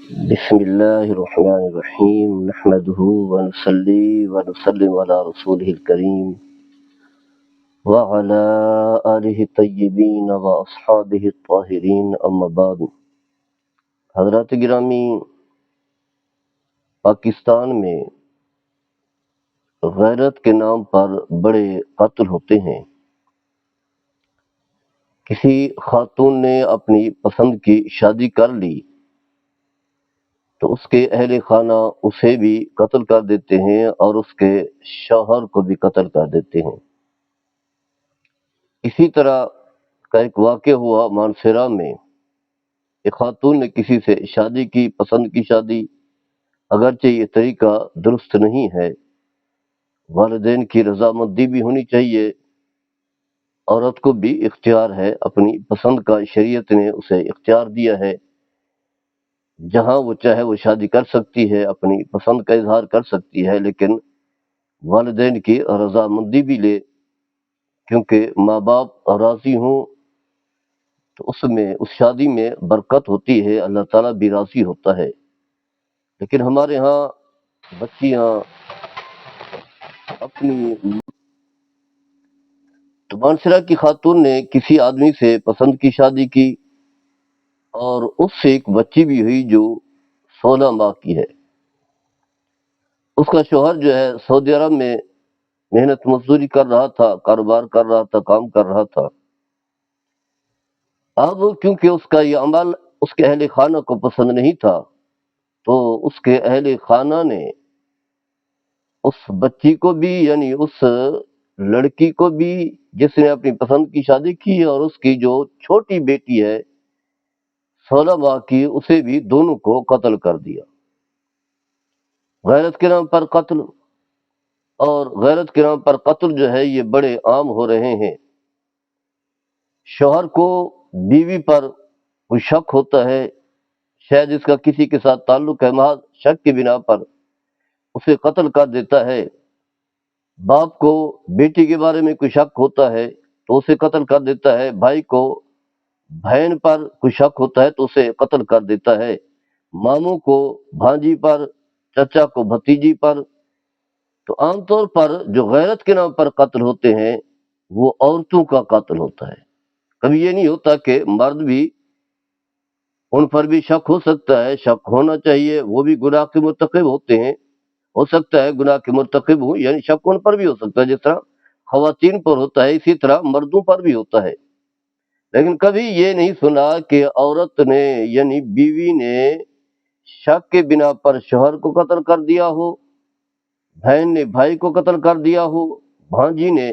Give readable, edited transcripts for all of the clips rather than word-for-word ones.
بسم الله الرحمن الرحيم نحمده ونصلي ونسلم على رسوله الكريم وعلى آله الطيبين وأصحابه الطاهرين أما بعد. حضرات گرامی، پاکستان میں غیرت کے نام پر بڑے قتل ہوتے ہیں۔ کسی خاتون نے اپنی پسند کی شادی کر لی تو اس کے اہل خانہ اسے بھی قتل کر دیتے ہیں اور اس کے شوہر کو بھی قتل کر دیتے ہیں۔ اسی طرح کا ایک واقعہ ہوا مانسیرا میں۔ ایک خاتون نے کسی سے شادی کی، پسند کی شادی، اگرچہ یہ طریقہ درست نہیں ہے، والدین کی رضامندی بھی ہونی چاہیے، عورت کو بھی اختیار ہے، اپنی پسند کا شریعت نے اسے اختیار دیا ہے، جہاں وہ چاہے وہ شادی کر سکتی ہے، اپنی پسند کا اظہار کر سکتی ہے، لیکن والدین کی رضامندی بھی لے، کیونکہ ماں باپ راضی ہوں تو اس شادی میں برکت ہوتی ہے، اللہ تعالیٰ بھی راضی ہوتا ہے۔ لیکن ہمارے ہاں بچیاں اپنی تو مانسرا کی خاتون نے کسی آدمی سے پسند کی شادی کی اور اس سے ایک بچی بھی ہوئی جو 16 ماہ کی ہے۔ اس کا شوہر جو ہے سعودی عرب میں محنت مزدوری کر رہا تھا، کاروبار کر رہا تھا، کام کر رہا تھا۔ اب کیونکہ اس کا یہ عمل اس کے اہل خانہ کو پسند نہیں تھا تو اس کے اہل خانہ نے اس بچی کو بھی، یعنی اس لڑکی کو بھی جس نے اپنی پسند کی شادی کی، اور اس کی جو چھوٹی بیٹی ہے 16 ماہ کی، اسے بھی، دونوں کو قتل کر دیا۔ غیرت کے نام پر قتل، اور غیرت کے نام پر قتل جو ہے یہ بڑے عام ہو رہے ہیں۔ شوہر کو بیوی پر کوئی شک ہوتا ہے، شاید اس کا کسی کے ساتھ تعلق ہے، محض شک کی بنا پر اسے قتل کر دیتا ہے۔ باپ کو بیٹی کے بارے میں کوئی شک ہوتا ہے تو اسے قتل کر دیتا ہے، بھائی کو بہن پر کوئی شک ہوتا ہے تو اسے قتل کر دیتا ہے، ماموں کو بھانجی پر، چچا کو بھتیجی پر۔ تو عام طور پر جو غیرت کے نام پر قتل ہوتے ہیں وہ عورتوں کا قتل ہوتا ہے۔ کبھی یہ نہیں ہوتا کہ مرد بھی، ان پر بھی شک ہو سکتا ہے، شک ہونا چاہیے، وہ بھی گناہ کے مرتکب ہوتے ہیں، ہو سکتا ہے گناہ کے مرتکب ہوں، یعنی شک ان پر بھی ہو سکتا ہے، جس طرح خواتین پر ہوتا ہے اسی طرح مردوں پر بھی ہوتا ہے۔ لیکن کبھی یہ نہیں سنا کہ عورت نے، یعنی بیوی نے، شک کے بنا پر شوہر کو قتل کر دیا ہو، بہن نے بھائی کو قتل کر دیا ہو، بھانجی نے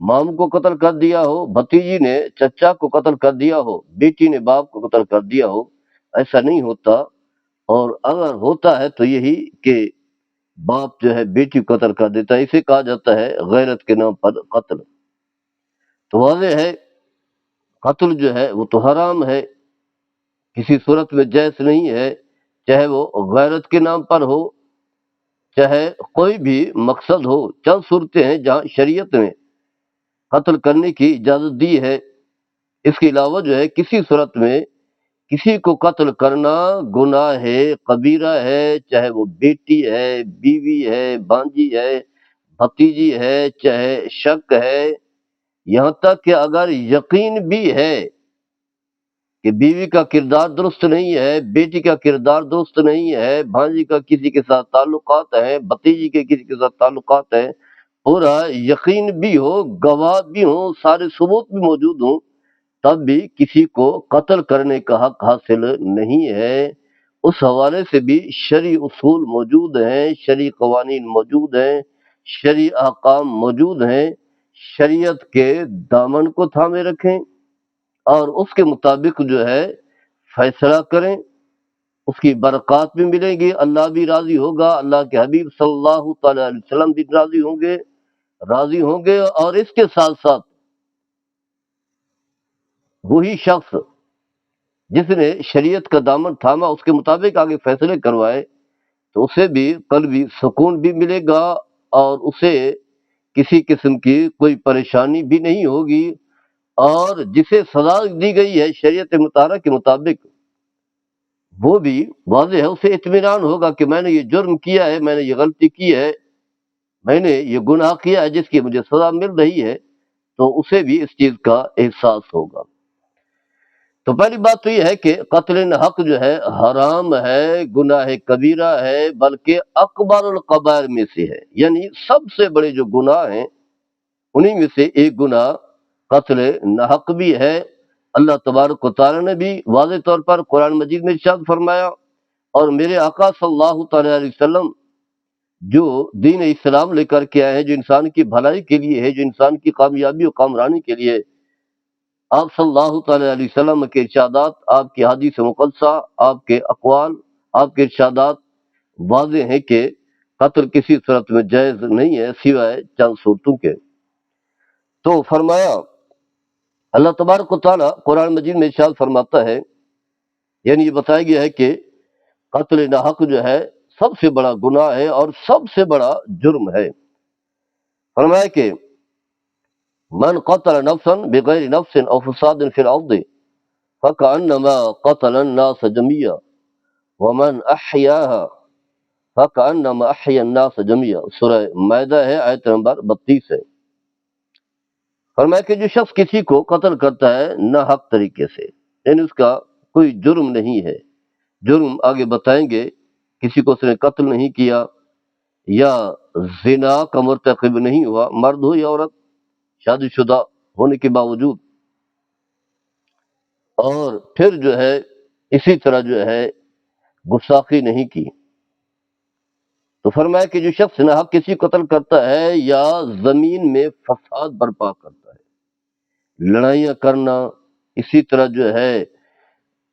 مام کو قتل کر دیا ہو، بھتیجی نے چچا کو قتل کر دیا ہو، بیٹی نے باپ کو قتل کر دیا ہو۔ ایسا نہیں ہوتا، اور اگر ہوتا ہے تو یہی کہ باپ جو ہے بیٹی کو قتل کر دیتا ہے، اسے کہا جاتا ہے غیرت کے نام پر قتل۔ تو واضح ہے قتل جو ہے وہ تو حرام ہے، کسی صورت میں جائز نہیں ہے، چاہے وہ غیرت کے نام پر ہو، چاہے کوئی بھی مقصد ہو۔ چند صورتیں ہیں جہاں شریعت نے قتل کرنے کی اجازت دی ہے، اس کے علاوہ جو ہے کسی صورت میں کسی کو قتل کرنا گناہ ہے، کبیرہ ہے، چاہے وہ بیٹی ہے، بیوی ہے، بھانجی ہے، بھتیجی ہے، چاہے شک ہے، یہاں تک کہ اگر یقین بھی ہے کہ بیوی کا کردار درست نہیں ہے، بیٹی کا کردار درست نہیں ہے، بھانجی کا کسی کے ساتھ تعلقات ہیں، بھتیجی کے کسی کے ساتھ تعلقات ہیں، پورا یقین بھی ہو، گواہ بھی ہوں، سارے ثبوت بھی موجود ہوں، تب بھی کسی کو قتل کرنے کا حق حاصل نہیں ہے۔ اس حوالے سے بھی شرعی اصول موجود ہیں، شرعی قوانین موجود ہیں، شرعی احکام موجود ہیں۔ شریعت کے دامن کو تھامے رکھیں اور اس کے مطابق جو ہے فیصلہ کریں، اس کی برکات بھی ملیں گی، اللہ بھی راضی ہوگا، اللہ کے حبیب صلی اللہ تعالی علیہ وسلم بھی راضی ہوں گے، اور اس کے ساتھ ساتھ وہی شخص جس نے شریعت کا دامن تھاما، اس کے مطابق آگے فیصلے کروائے، تو اسے بھی قلبی سکون بھی ملے گا اور اسے کسی قسم کی کوئی پریشانی بھی نہیں ہوگی، اور جسے سزا دی گئی ہے شریعت مطہرہ کے مطابق وہ بھی واضح ہے، اسے اطمینان ہوگا کہ میں نے یہ جرم کیا ہے، میں نے یہ غلطی کی ہے، میں نے یہ گناہ کیا ہے جس کی مجھے سزا مل رہی ہے، تو اسے بھی اس چیز کا احساس ہوگا۔ تو پہلی بات تو یہ ہے کہ قتل حق جو ہے حرام ہے، گناہ کبیرہ ہے، بلکہ اکبر القبائر میں سے ہے، یعنی سب سے بڑے جو گناہ ہیں انہی میں سے ایک گناہ قتل ناحق بھی ہے۔ اللہ تبارک و تعالی نے بھی واضح طور پر قرآن مجید میں ارشاد فرمایا، اور میرے آقا صلی اللہ تعالی علیہ وسلم جو دین اسلام لے کر کے آئے ہیں، جو انسان کی بھلائی کے لیے ہے، جو انسان کی کامیابی و کامرانی کے لیے، آپ صلی اللہ تعالی علیہ وسلم کے ارشادات، آپ کی حدیث مقدسہ، آپ کے اقوال، آپ کے ارشادات واضح ہیں کہ قتل کسی صورت میں جائز نہیں ہے سوائے چند صورتوں کے۔ تو فرمایا اللہ تبارک و تعالیٰ قرآن مجید میں ارشاد فرماتا ہے، یعنی یہ بتایا گیا ہے کہ قتل ناحق جو ہے سب سے بڑا گناہ ہے اور سب سے بڑا جرم ہے۔ فرمایا کہ من قتل نفسا بغیر نفس او فساد فی الارض فکأنما قتل الناس جميعا ومن احیاها فکأنما احیا الناس جميعا۔ سورہ مائدہ ہے، آیت نمبر 32 ہے۔ فرمایا کہ جو شخص کسی کو قتل کرتا ہے نہ حق طریقے سے، یعنی اس کا کوئی جرم نہیں ہے، جرم آگے بتائیں گے، کسی کو اس نے قتل نہیں کیا یا زنا کا مرتکب نہیں ہوا، مرد ہو یا عورت، شادی شدہ ہونے کے باوجود، اور پھر جو ہے اسی طرح جو ہے گستاخی نہیں کی۔ تو فرمایا کہ جو شخص نہ حق کسی قتل کرتا ہے یا زمین میں فساد برپا کرتا ہے، لڑائیاں کرنا، اسی طرح جو ہے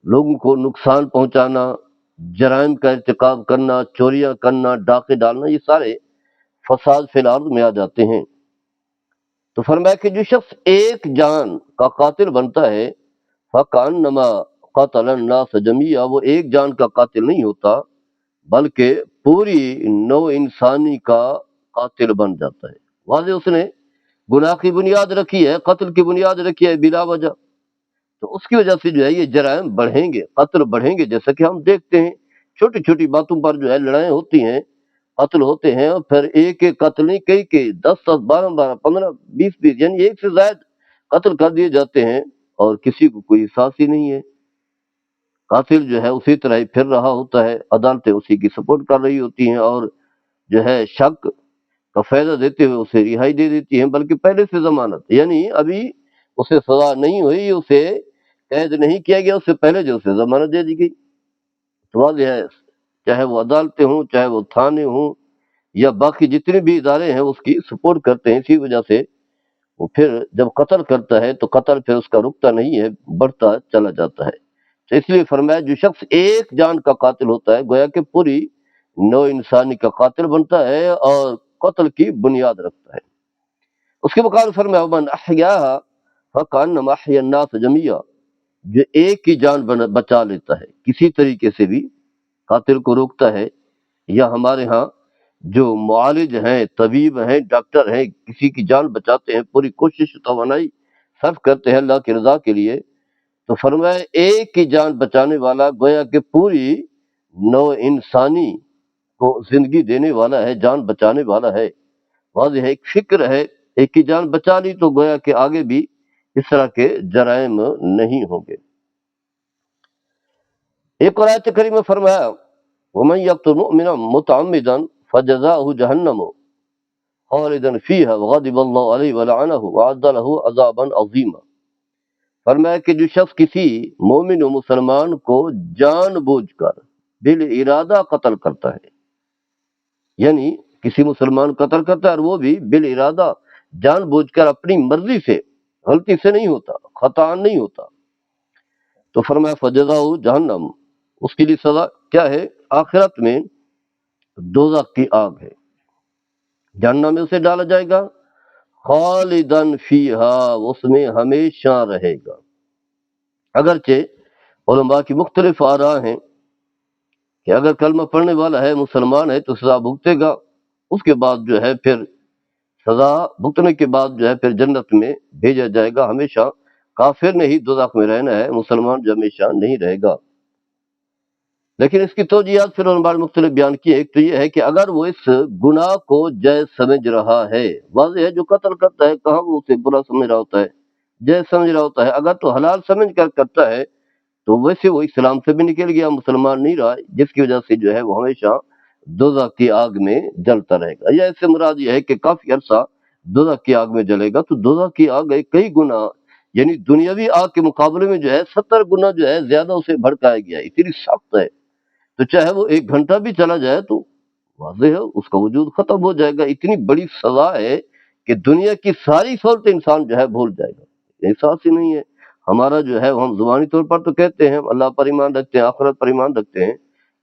لوگوں کو نقصان پہنچانا، جرائم کا ارتکاب کرنا، چوریاں کرنا، ڈاکے ڈالنا، یہ سارے فساد فی الارض میں آ جاتے ہیں۔ تو فرمایا کہ جو شخص ایک جان کا قاتل بنتا ہے فَكَأَنَّمَا قَتَلَ النَّاسَ جَمِيعًا، وہ ایک جان کا قاتل نہیں ہوتا بلکہ پوری نو انسانی کا قاتل بن جاتا ہے۔ واضح اس نے گناہ کی بنیاد رکھی ہے، قتل کی بنیاد رکھی ہے بلا وجہ، تو اس کی وجہ سے جو ہے یہ جرائم بڑھیں گے، قتل بڑھیں گے، جیسا کہ ہم دیکھتے ہیں چھوٹی چھوٹی باتوں پر جو ہے لڑائیں ہوتی ہیں، قتل ہوتے ہیں، اور پھر ایک ایک قتل نہیں، کئی 10 12 12 15 20 یعنی ایک سے زائد قتل کر دیے جاتے ہیں اور کسی کو کوئی احساس ہی نہیں ہے۔ قاتل جو ہے اسی طرح ہی پھر رہا ہوتا ہے، عدالتیں اسی کی سپورٹ کر رہی ہوتی ہیں اور جو ہے شک کا فائدہ دیتے ہوئے اسے رہائی دے دیتی ہیں، بلکہ پہلے سے ضمانت، یعنی ابھی اسے سزا نہیں ہوئی، اسے قید نہیں کیا گیا، اس سے پہلے جو اسے ضمانت دے دی گئی۔ تو واضح ہے، چاہے وہ عدالتیں ہوں، چاہے وہ تھانے ہوں، یا باقی جتنے بھی ادارے ہیں اس کی سپورٹ کرتے ہیں، اسی وجہ سے وہ پھر جب قتل کرتا ہے تو قتل پھر اس کا رکتا نہیں ہے، بڑھتا چلا جاتا ہے۔ تو اس لیے فرمایا جو شخص ایک جان کا قاتل ہوتا ہے گویا کہ پوری نو انسانی کا قاتل بنتا ہے اور قتل کی بنیاد رکھتا ہے۔ اس کے مقابل فرمایا من احیاها فکأنما احیا الناس جميعا، جو ایک کی جان بچا لیتا ہے کسی طریقے سے بھی، قاتل کو روکتا ہے، یا ہمارے ہاں جو معالج ہیں، طبیب ہیں، ڈاکٹر ہیں، کسی کی جان بچاتے ہیں، پوری کوشش توانائی صرف کرتے ہیں اللہ کی رضا کے لیے، تو فرمایا ایک کی جان بچانے والا گویا کہ پوری نو انسانی کو زندگی دینے والا ہے، جان بچانے والا ہے۔ واضح ہے، ایک فکر ہے، ایک کی جان بچا لی تو گویا کہ آگے بھی اس طرح کے جرائم نہیں ہوں گے۔ ایک اور آیت کریمہ میں فرمایا وَمَن يَقْتُلْ مُؤْمِنًا مُتَعَمِّدًا فَجَزَاؤُهُ جَهَنَّمُ خَالِدًا فِيهَا وَغَضِبَ اللَّهُ عَلَيْهِ وَلَعَنَهُ وَأَعَدَّ لَهُ عَذَابًا عَظِيمًا۔ فرمایا کہ جو شخص کسی مومن و مسلمان کو جان بوجھ کر بالارادہ قتل کرتا ہے، یعنی کسی مسلمان قتل کرتا ہے اور وہ بھی بالارادہ جان بوجھ کر اپنی مرضی سے، غلطی سے نہیں ہوتا، خطا نہیں ہوتا، تو فرمایا فجزاؤ جہنم، اس کے لیے سزا کیا ہے؟ آخرت میں دوزخ کی آگ ہے، جہنم میں اسے ڈالا جائے گا، خالدن فیہا، اس میں ہمیشہ رہے گا۔ اگرچہ علماء کی مختلف آراء ہیں کہ اگر کلمہ پڑھنے والا ہے، مسلمان ہے، تو سزا بھگتے گا، اس کے بعد جو ہے پھر سزا بھگتنے کے بعد جو ہے پھر جنت میں بھیجا جائے گا، ہمیشہ کافر نے ہی دوزخ میں رہنا ہے، مسلمان جو ہمیشہ نہیں رہے گا۔ لیکن اس کی توجیہات پھر علماء نے مختلف بیان کی ہے۔ ایک تو یہ ہے کہ اگر وہ اس گناہ کو جائز سمجھ رہا ہے، واضح ہے جو قتل کرتا ہے کہاں وہ اسے برا سمجھ رہا ہوتا ہے، جائز سمجھ رہا ہوتا ہے، اگر تو حلال سمجھ کر کرتا ہے تو ویسے وہ اسلام سے بھی نکل گیا، مسلمان نہیں رہا، جس کی وجہ سے جو ہے وہ ہمیشہ دوزخ کی آگ میں جلتا رہے گا۔ یا اس سے مراد یہ ہے کہ کافی عرصہ دوزخ کی آگ میں جلے گا۔ تو دوزخ کی آگ ہے کئی گنا، یعنی دنیاوی آگ کے مقابلے میں جو ہے 70 گنا جو ہے زیادہ اسے بھڑکایا گیا ہے، اتنی سخت ہے۔ تو چاہے وہ 1 گھنٹہ بھی چلا جائے تو واضح ہے اس کا وجود ختم ہو جائے گا۔ اتنی بڑی سزا ہے کہ دنیا کی ساری سہولتیں انسان جو ہے بھول جائے گا، احساس ہی نہیں ہے۔ ہمارا جو ہے ہم زبانی طور پر تو کہتے ہیں ہم اللہ پر ایمان رکھتے ہیں، آخرت پر ایمان رکھتے ہیں،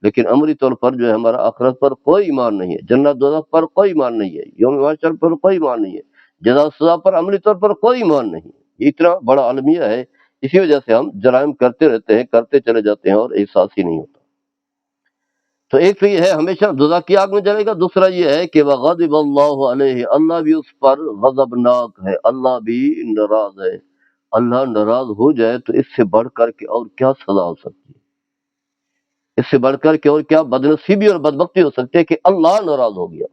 لیکن عملی طور پر جو ہے ہمارا آخرت پر کوئی ایمان نہیں ہے، جنت دوزخ پر کوئی ایمان نہیں ہے، یوم محشر پر کوئی ایمان نہیں ہے، جزا سزا پر عملی طور پر کوئی ایمان نہیں ہے۔ یہ اتنا بڑا المیہ ہے، اسی وجہ سے ہم جرائم کرتے رہتے ہیں، کرتے چلے جاتے ہیں اور احساس ہی نہیں ہوتا۔ تو ایک تو یہ ہے ہمیشہ دوزخ کی آگ میں جلے گا، دوسرا یہ ہے کہ وغضب اللہ علیہ، اللہ بھی اس پر غضبناک ہے، اللہ بھی ناراض ہے۔ اللہ ناراض ہو جائے تو اس سے بڑھ کر کے اور کیا سزا ہو سکتی ہے، اس سے بڑھ کر کے اور کیا بدنصیبی اور بدبختی ہو سکتی ہے کہ اللہ ناراض ہو گیا۔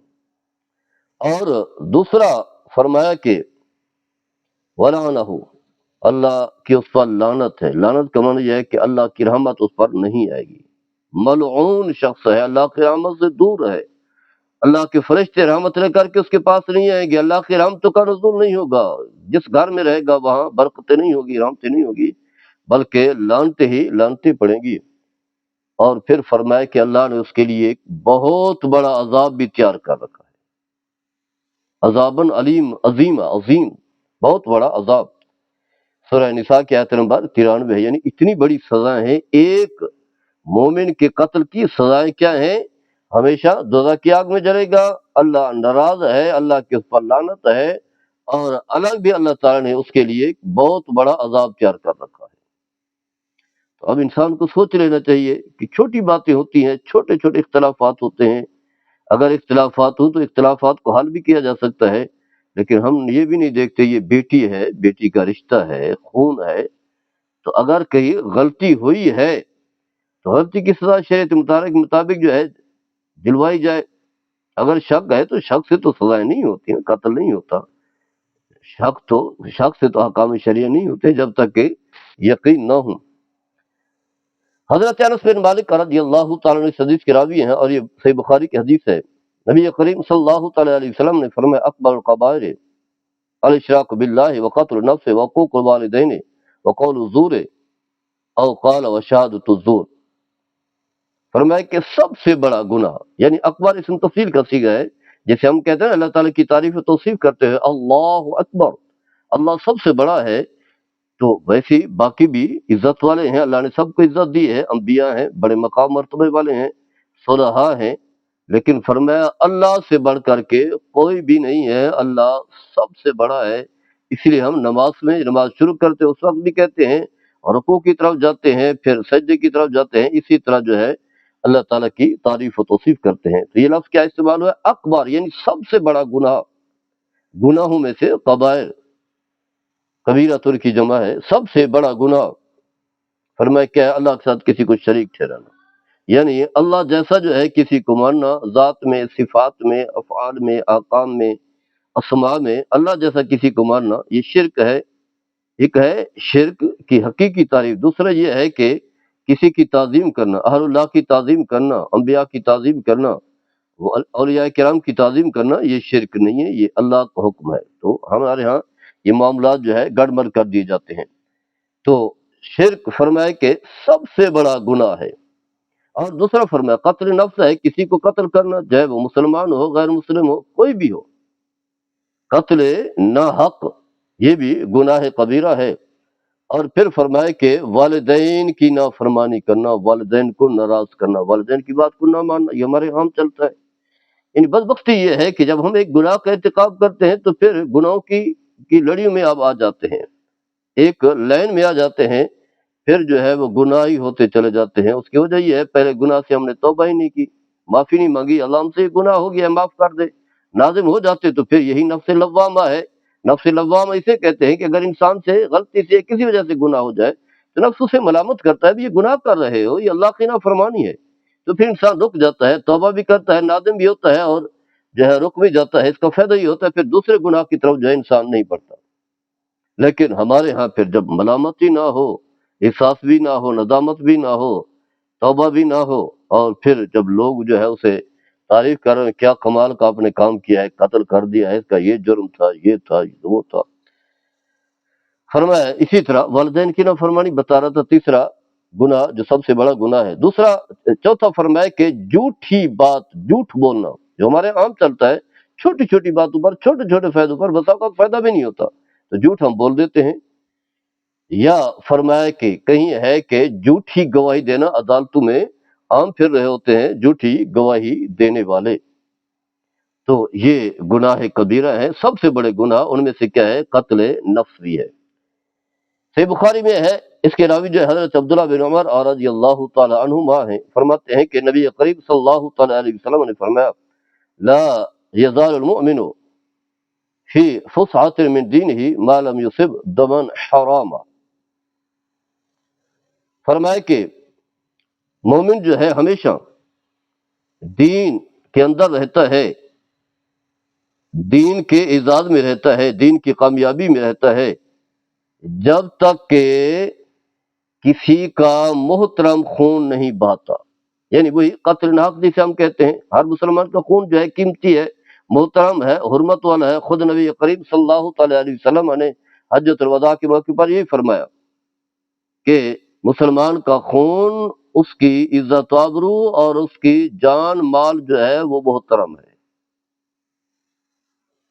اور دوسرا فرمایا کہ ولعنہ، اللہ کی اس پر لعنت ہے۔ لعنت کا معنی یہ ہے کہ اللہ کی رحمت اس پر نہیں آئے گی، ملعون شخص ہے، اللہ کی رحمت سے دور ہے، اللہ کے فرشتے رحمت لے کر کے اس کے پاس نہیں آئیں گے، اللہ کی رحمتوں کا نزول نہیں ہوگا، جس گھر میں رہے گا وہاں برکتیں نہیں ہوگی، رحمتیں نہیں ہوگی، بلکہ لعنتیں ہی لعنتیں پڑیں گی۔ اور پھر فرمایا کہ اللہ نے اس کے لیے ایک بہت بڑا عذاب بھی تیار کر رکھا ہے، عذاباً علیم، عظیم، بہت بڑا عذاب۔ سورہ نساء کی آیت نمبر 93 ہے، یعنی اتنی بڑی سزائیں ہیں۔ ایک مومن کے قتل کی سزائیں کیا ہیں؟ ہمیشہ دوزخ کی آگ میں جلے گا، اللہ ناراض ہے، اللہ کے اس پر لعنت ہے، اور الگ بھی اللہ تعالیٰ نے اس کے لیے ایک بہت بڑا عذاب تیار کر رکھا ہے۔ تو اب انسان کو سوچ لینا چاہیے کہ چھوٹی باتیں ہوتی ہیں، چھوٹے چھوٹے اختلافات ہوتے ہیں، اگر اختلافات ہوں تو اختلافات کو حل بھی کیا جا سکتا ہے، لیکن ہم یہ بھی نہیں دیکھتے یہ بیٹی ہے، بیٹی کا رشتہ ہے، خون ہے، تو اگر کہیں غلطی ہوئی ہے تو غلطی کی سزا شریعت مطابق مطابق جو ہے دلوائی جائے۔ اگر شک ہے تو شک سے تو سزائیں نہیں ہوتی ہیں، قتل نہیں ہوتا، شک سے تو احکام شریعہ نہیں ہوتے جب تک کہ یقین نہ ہو۔ حضرت انس بن مالک رضی اللہ تعالیٰ عنہ حدیث کے راوی ہیں، اور یہ صحیح بخاری کی حدیث ہے۔ نبی کریم صلی اللہ تعالیٰ علیہ وسلم نے فرمایا اکبر القبائر الاشراک باللہ وقتل النفس وعقوق الوالدین وقول الزور او قال وشہادۃ الزور۔ فرمایا کہ سب سے بڑا گناہ، یعنی اکبر اسم تفصیل کا صیغہ ہے، جیسے ہم کہتے ہیں اللہ تعالیٰ کی تعریف و توصیف کرتے ہیں اللہ اکبر، اللہ سب سے بڑا ہے، تو ویسے ہی باقی بھی عزت والے ہیں، اللہ نے سب کو عزت دی ہے، انبیاء ہیں، بڑے مقام مرتبے والے ہیں، صلحاء ہیں، لیکن فرمایا اللہ سے بڑھ کر کے کوئی بھی نہیں ہے، اللہ سب سے بڑا ہے۔ اس لیے ہم نماز شروع کرتے اس وقت بھی کہتے ہیں، اور رکوع کی طرف جاتے ہیں، پھر سجدے کی طرف جاتے ہیں، اسی طرح جو ہے اللہ تعالیٰ کی تعریف و توصیف کرتے ہیں۔ تو یہ لفظ کیا استعمال ہوا ہے؟ اکبر، یعنی سب سے بڑا گناہ، گناہوں میں سے قبائر، کبیرۃ کی جمع ہے، سب سے بڑا گناہ۔ فرمایا کیا ہے؟ اللہ کے ساتھ کسی کو شریک ٹھہرانا، یعنی اللہ جیسا جو ہے کسی کو ماننا، ذات میں، صفات میں، افعال میں، احکام میں، اسماء میں اللہ جیسا کسی کو ماننا، یہ شرک ہے۔ ایک ہے شرک کی حقیقی تعریف، دوسرا یہ ہے کہ کسی کی تعظیم کرنا، اہل اللہ کی تعظیم کرنا، انبیاء کی تعظیم کرنا، اولیاء کرام کی تعظیم کرنا، یہ شرک نہیں ہے، یہ اللہ کا حکم ہے۔ تو ہمارے ہاں یہ معاملات جو ہے گڑبڑ کر دیے جاتے ہیں۔ تو شرک فرمائے کہ سب سے بڑا گناہ ہے۔ اور دوسرا فرمایا قتل نفس ہے، کسی کو قتل کرنا، چاہے وہ مسلمان ہو، غیر مسلم ہو، کوئی بھی ہو، قتل نہ حق یہ بھی گناہ کبیرہ ہے۔ اور پھر فرمائے کہ والدین کی نافرمانی کرنا، والدین کو ناراض کرنا، والدین کی بات کو نہ ماننا، یہ ہمارے عام چلتا ہے۔ یعنی بدبختی یہ ہے کہ جب ہم ایک گناہ کا ارتکاب کرتے ہیں تو پھر گناہوں کی لڑیوں میں آپ آ جاتے ہیں، ایک لائن میں آ جاتے ہیں، پھر جو ہے وہ گناہ ہی ہوتے چلے جاتے ہیں۔ اس کی وجہ یہ ہے پہلے گناہ سے ہم نے توبہ ہی نہیں کی، معافی نہیں مانگی، اللہ ہم سے یہ گناہ ہو گیا ہے معاف کر دے، نازم ہو جاتے تو پھر یہی نفس لوامہ ہے۔ نفس لوامہ اسے کہتے ہیں کہ اگر انسان سے غلطی سے کسی وجہ سے گناہ ہو جائے تو نفس اسے ملامت کرتا ہے بھی یہ گناہ کر رہے ہو، یہ اللہ کی نافرمانی ہے، تو پھر انسان رک جاتا ہے، توبہ بھی کرتا ہے، نادم بھی ہوتا ہے اور جو ہے رک بھی جاتا ہے۔ اس کا فائدہ یہ ہوتا ہے پھر دوسرے گناہ کی طرف جو ہے انسان نہیں پڑتا۔ لیکن ہمارے ہاں پھر جب ملامتی نہ ہو، احساس بھی نہ ہو، ندامت بھی نہ ہو، توبہ بھی نہ ہو، اور پھر جب لوگ جو ہے اسے تعریف کر رہے ہیں، کیا کمال کا آپ نے کام کیا ہے، قتل کر دیا ہے، اس کا یہ جرم تھا، یہ تھا، وہ تھا۔ فرمایا اسی طرح والدین کی نافرمانی بتا رہا تھا تیسرا گناہ جو سب سے بڑا گناہ ہے۔ دوسرا چوتھا فرمایا کہ جھوٹی بات، جھوٹ بولنا جو ہمارے عام چلتا ہے، چھوٹی چھوٹی باتوں پر، چھوٹے چھوٹے فائدوں پر بسا اوقات فائدہ بھی نہیں ہوتا تو جھوٹ ہم بول دیتے ہیں۔ یا فرمایا کہ کہیں ہے کہ جھوٹی گواہی دینا، عدالتوں میں عام پھر رہے ہوتے ہیں جھوٹی گواہی دینے والے، تو یہ گناہ کبیرہ ہے۔ سب سے بڑے گناہ ان میں سے کیا ہے؟ قتل نفس بھی ہے۔ صحیح بخاری میں ہے، اس کے راوی جو ہے حضرت عبداللہ بن عمر اور رضی اللہ تعالی عنہما ہیں، فرماتے ہیں کہ نبی کریم صلی اللہ تعالی علیہ وسلم نے فرمایا لا یزال المؤمن فی فسحۃ من دینہ ما لم یصب دما حراما۔ فرمایا کہ مومن جو ہے ہمیشہ دین کے اندر رہتا ہے، دین کے اعزاز میں رہتا ہے، دین کی کامیابی میں رہتا ہے، جب تک کہ کسی کا محترم خون نہیں بہاتا۔ یعنی وہی قتل ناحق جسے ہم کہتے ہیں، ہر مسلمان کا خون جو ہے قیمتی ہے، محترم ہے، حرمت والا ہے۔ خود نبی کریم صلی اللہ تعالی علیہ وسلم نے حجۃ الوداع کے موقع پر یہی فرمایا کہ مسلمان کا خون، اس کی عزت و آبرو اور اس کی جان مال جو ہے وہ محترم ہے۔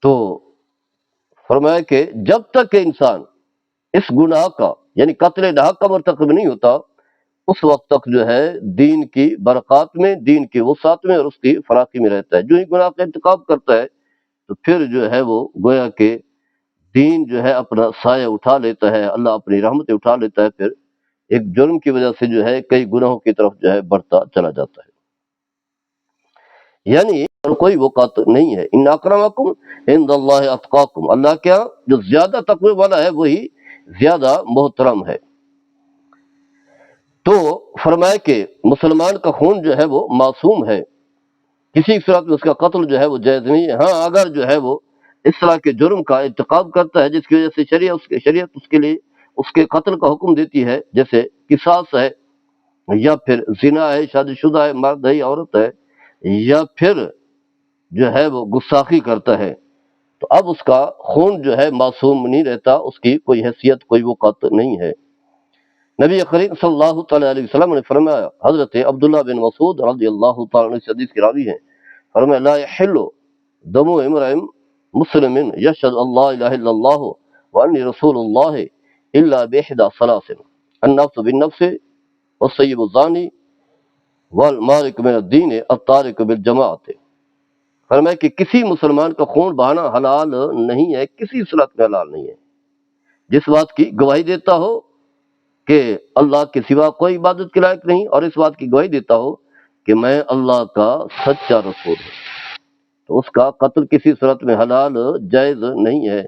تو فرمایا کہ جب تک کہ انسان اس گناہ کا یعنی قتل ناحق کا مرتکب نہیں ہوتا، اس وقت تک جو ہے دین کی برکات میں، دین کی وسعت میں اور اس کی فراخی میں رہتا ہے۔ جو ہی گناہ کا ارتکاب کرتا ہے تو پھر جو ہے وہ گویا کہ دین جو ہے اپنا سایہ اٹھا لیتا ہے، اللہ اپنی رحمت اٹھا لیتا ہے، پھر ایک جرم کی وجہ سے جو ہے کئی گناہوں کی طرف جو ہے بڑھتا چلا جاتا ہے۔ یعنی اور کوئی وقت نہیں ہے۔ ان اکرمکم عند اللہ اتقاکم، اللہ کیا جو زیادہ تقوی والا ہے وہی زیادہ محترم ہے۔ تو فرمایا کہ مسلمان کا خون جو ہے وہ معصوم ہے، کسی صورت میں اس کا قتل جو ہے وہ جائز نہیں ہے۔ ہاں اگر جو ہے وہ اس طرح کے جرم کا ارتکاب کرتا ہے جس کی وجہ سے شریعت اس کے لیے اس کے قتل کا حکم دیتی ہے، جیسے قصاص ہے، یا پھر زنا ہے، شادی شدہ ہے، مرد ہے یا عورت ہے، یا پھر جو ہے وہ گستاخی کرتا ہے، تو اب اس کا خون جو ہے معصوم نہیں رہتا، اس کی کوئی حیثیت، کوئی وقت نہیں ہے۔ نبی کریم صلی اللہ تعالی علیہ وسلم نے فرمایا، حضرت عبداللہ بن مسعود رضی اللہ تعالی عنہ سے حدیث کی راوی ہیں، فرمایا لا یحل دم امرئ مسلم یشهد اللہ الہ الا اللہ وانی رسول اللہ الا باحدى ثلاث النفس بالنفس والسیب الزانی والمارق من الدین الطارق بالجماعت۔ فرمایا کہ کسی مسلمان کا خون بہانا حلال نہیں ہے، کسی صورت میں حلال نہیں ہے، جس بات کی گواہی دیتا ہو کہ اللہ کے سوا کوئی عبادت کے لائق نہیں، اور اس بات کی گواہی دیتا ہو کہ میں اللہ کا سچا رسول ہوں، تو اس کا قتل کسی صورت میں حلال جائز نہیں ہے،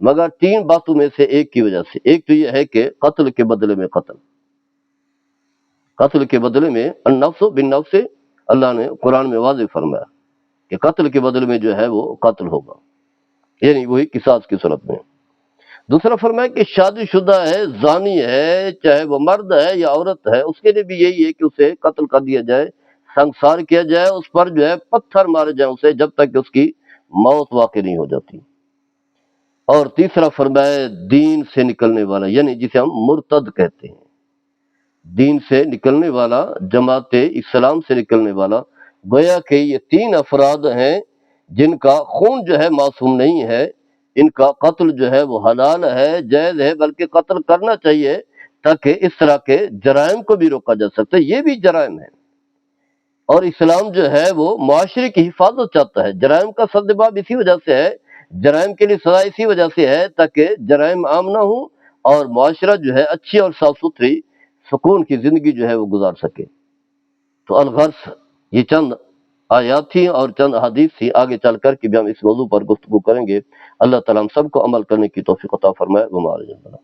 مگر تین باتوں میں سے ایک کی وجہ سے۔ ایک تو یہ ہے کہ قتل کے بدلے میں قتل کے بدلے میں النفس بالنفس، اللہ نے قرآن میں واضح فرمایا کہ قتل کے بدلے میں جو ہے وہ قتل ہوگا، یعنی وہی قصاص کی صورت میں۔ دوسرا فرمایا کہ شادی شدہ ہے، زانی ہے، چاہے وہ مرد ہے یا عورت ہے، اس کے لیے بھی یہی ہے کہ اسے قتل کر دیا جائے، سنسار کیا جائے، اس پر جو ہے پتھر مارے جائیں اسے، جب تک کہ اس کی موت واقع نہیں ہو جاتی۔ اور تیسرا فرمایا دین سے نکلنے والا، یعنی جسے ہم مرتد کہتے ہیں، دین سے نکلنے والا، جماعت اسلام سے نکلنے والا، گویا کہ یہ تین افراد ہیں جن کا خون جو ہے معصوم نہیں ہے، ان کا قتل جو ہے وہ حلال ہے، جائز ہے، بلکہ قتل کرنا چاہیے تاکہ اس طرح کے جرائم کو بھی روکا جا سکتا ہے۔ یہ بھی جرائم ہے، اور اسلام جو ہے وہ معاشرے کی حفاظت چاہتا ہے۔ جرائم کا سدباب اسی وجہ سے ہے، جرائم کے لیے سزا اسی وجہ سے ہے تاکہ جرائم عام نہ ہوں اور معاشرہ جو ہے اچھی اور صاف ستھری سکون کی زندگی جو ہے وہ گزار سکے۔ تو الغرض یہ چند آیات تھی اور چند احادیث تھی، آگے چل کر کے بھی ہم اس موضوع پر گفتگو کریں گے۔ اللہ تعالیٰ ہم سب کو عمل کرنے کی توفیق عطا فرمائے۔ وما علینا۔